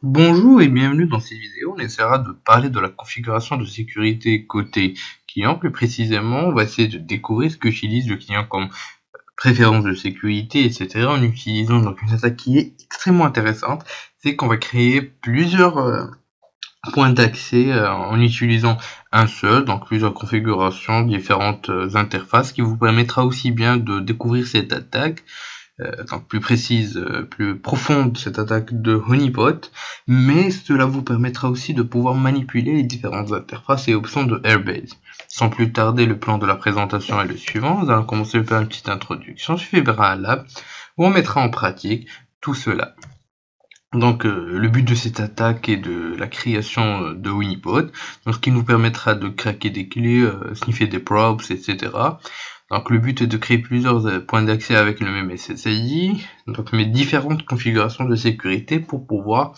Bonjour et bienvenue dans cette vidéo. On essaiera de parler de la configuration de sécurité côté client. Plus précisément, on va essayer de découvrir ce qu'utilise le client comme préférence de sécurité, etc. en utilisant donc une attaque qui est extrêmement intéressante. C'est qu'on va créer plusieurs points d'accès en utilisant un seul, donc plusieurs configurations, différentes interfaces qui vous permettra aussi bien de découvrir cette attaque donc plus précise, plus profonde cette attaque de Honeypot, mais cela vous permettra aussi de pouvoir manipuler les différentes interfaces et options de Airbase. Sans plus tarder, le plan de la présentation est le suivant. Nous allons commencer par une petite introduction, suivie par un lab où on mettra en pratique tout cela. Donc le but de cette attaque est de la création de Honeypot, donc ce qui nous permettra de craquer des clés, sniffer des props, etc. Donc le but est de créer plusieurs points d'accès avec le même SSID, donc mais différentes configurations de sécurité pour pouvoir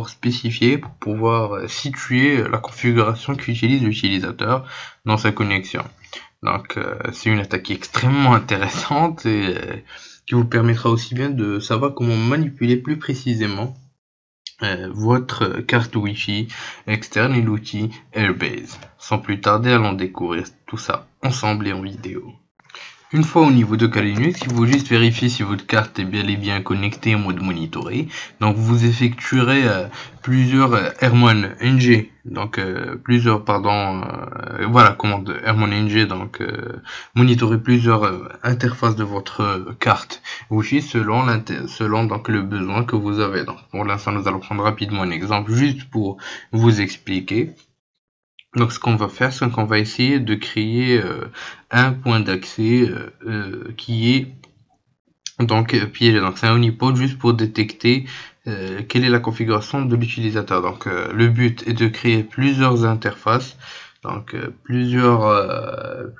spécifier, pour pouvoir situer la configuration qu'utilise l'utilisateur dans sa connexion. Donc c'est une attaque extrêmement intéressante et qui vous permettra aussi bien de savoir comment manipuler plus précisément votre carte Wi-Fi externe et l'outil Airbase. Sans plus tarder, allons découvrir tout ça ensemble et en vidéo. Une fois au niveau de Kali Linux, il faut juste vérifier si votre carte est bel et bien connectée en mode monitoré. Donc vous effectuerez plusieurs Rmon-ng, donc commande Rmon-ng, donc monitorer plusieurs interfaces de votre carte Wi-Fi selon donc le besoin que vous avez. Donc pour l'instant, nous allons prendre rapidement un exemple juste pour vous expliquer. Donc ce qu'on va faire, c'est qu'on va essayer de créer un point d'accès qui est donc piégé. Donc c'est un honeypot juste pour détecter quelle est la configuration de l'utilisateur. Donc le but est de créer plusieurs interfaces, donc plusieurs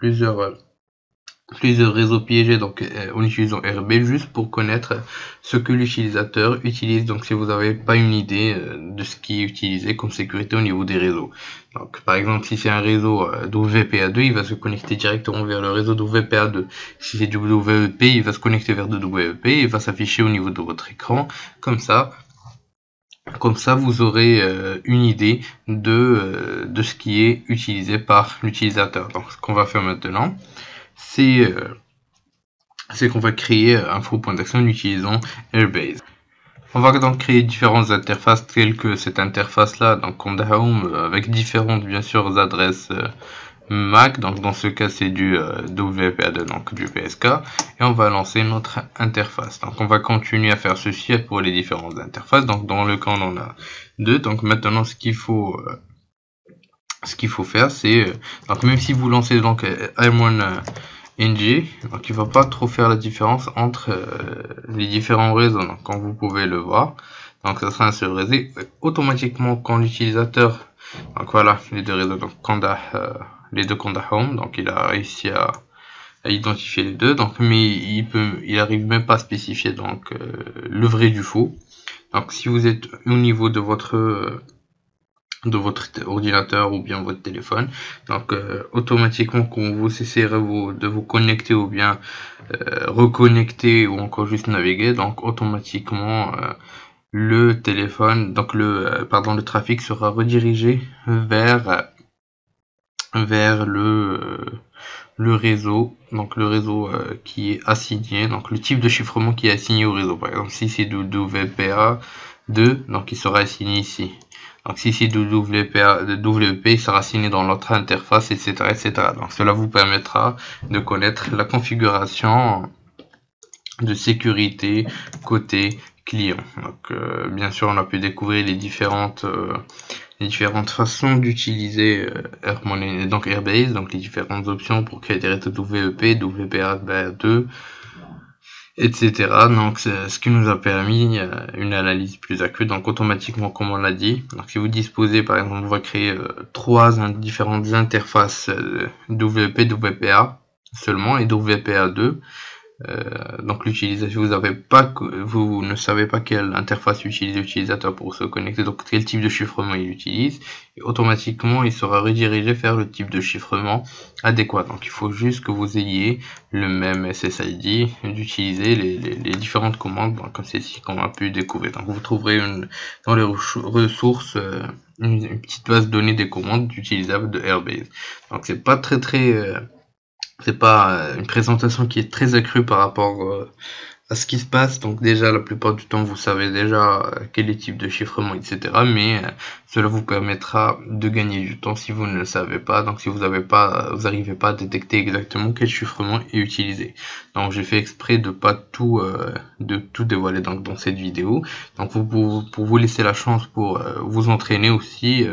réseaux piégés donc en utilisant RB juste pour connaître ce que l'utilisateur utilise. Donc si vous n'avez pas une idée de ce qui est utilisé comme sécurité au niveau des réseaux, donc par exemple si c'est un réseau d'WPA2, il va se connecter directement vers le réseau d'WPA2. Si c'est du WEP, il va se connecter vers de WEP et va s'afficher au niveau de votre écran. Comme ça vous aurez une idée de ce qui est utilisé par l'utilisateur. Donc ce qu'on va faire maintenant, c'est qu'on va créer un faux point d'accès en utilisant Airbase. On va donc créer différentes interfaces telles que cette interface là, donc Conda Home, avec différentes bien sûr adresses MAC, donc dans ce cas c'est du WPA2, donc du PSK, et on va lancer notre interface. Donc on va continuer à faire ceci pour les différentes interfaces. Donc dans le cas on en a deux. Donc maintenant ce qu'il faut faire, c'est donc même si vous lancez donc M1 NG, donc il va pas trop faire la différence entre les différents réseaux, donc comme vous pouvez le voir. Donc ça sera un seul réseau. Automatiquement quand l'utilisateur, donc voilà les deux réseaux, donc les deux Conda Home, donc il a réussi à identifier les deux, donc mais il arrive même pas à spécifier donc le vrai du faux. Donc si vous êtes au niveau de votre ordinateur ou bien votre téléphone, donc automatiquement quand vous essayerez de vous connecter ou bien reconnecter ou encore juste naviguer, donc automatiquement le téléphone, donc le trafic sera redirigé vers le réseau, donc le réseau qui est assigné, donc le type de chiffrement qui est assigné au réseau. Par exemple si c'est du WPA2, donc il sera assigné ici. Donc si c'est du WP, il sera assigné dans l'autre interface, etc., etc. Donc cela vous permettra de connaître la configuration de sécurité côté client. Donc bien sûr on a pu découvrir les différentes façons d'utiliser donc Airbase, donc les différentes options pour créer des réseaux WEP, WPA2, etc. Donc c'est ce qui nous a permis une analyse plus accurate. Donc automatiquement, comme on l'a dit, donc si vous disposez par exemple, on va créer trois différentes interfaces WP, WPA seulement et WPA2. Donc l'utilisation, vous ne savez pas quelle interface utilise l'utilisateur pour se connecter, donc quel type de chiffrement il utilise, et automatiquement il sera redirigé vers le type de chiffrement adéquat. Donc il faut juste que vous ayez le même SSID, d'utiliser les différentes commandes comme celle-ci qu'on a pu découvrir. Donc vous trouverez dans les ressources une petite base de données des commandes utilisables de Airbase. Donc c'est pas c'est pas une présentation qui est très accrue par rapport à ce qui se passe. Donc déjà, la plupart du temps, vous savez déjà quel est le type de chiffrement, etc. Mais cela vous permettra de gagner du temps si vous ne le savez pas. Donc si vous n'arrivez pas à détecter exactement quel chiffrement est utilisé. Donc j'ai fait exprès de pas tout dévoiler dans cette vidéo. Donc pour vous laisser la chance pour vous entraîner aussi.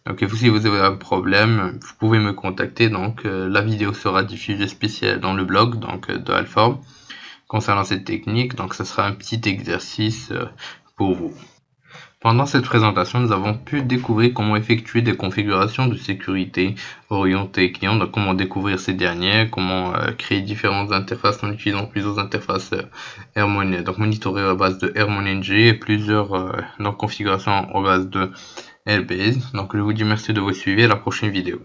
Donc si vous avez un problème, vous pouvez me contacter. Donc la vidéo sera diffusée spéciale dans le blog de Alform concernant cette technique. Donc ce sera un petit exercice pour vous. Pendant cette présentation, nous avons pu découvrir comment effectuer des configurations de sécurité orientées client, donc comment découvrir ces dernières, comment créer différentes interfaces en utilisant plusieurs interfaces Airmon, donc monitorer à base de HermonNG et plusieurs configurations en base de Airbase. Donc je vous dis merci de vous suivre, à la prochaine vidéo.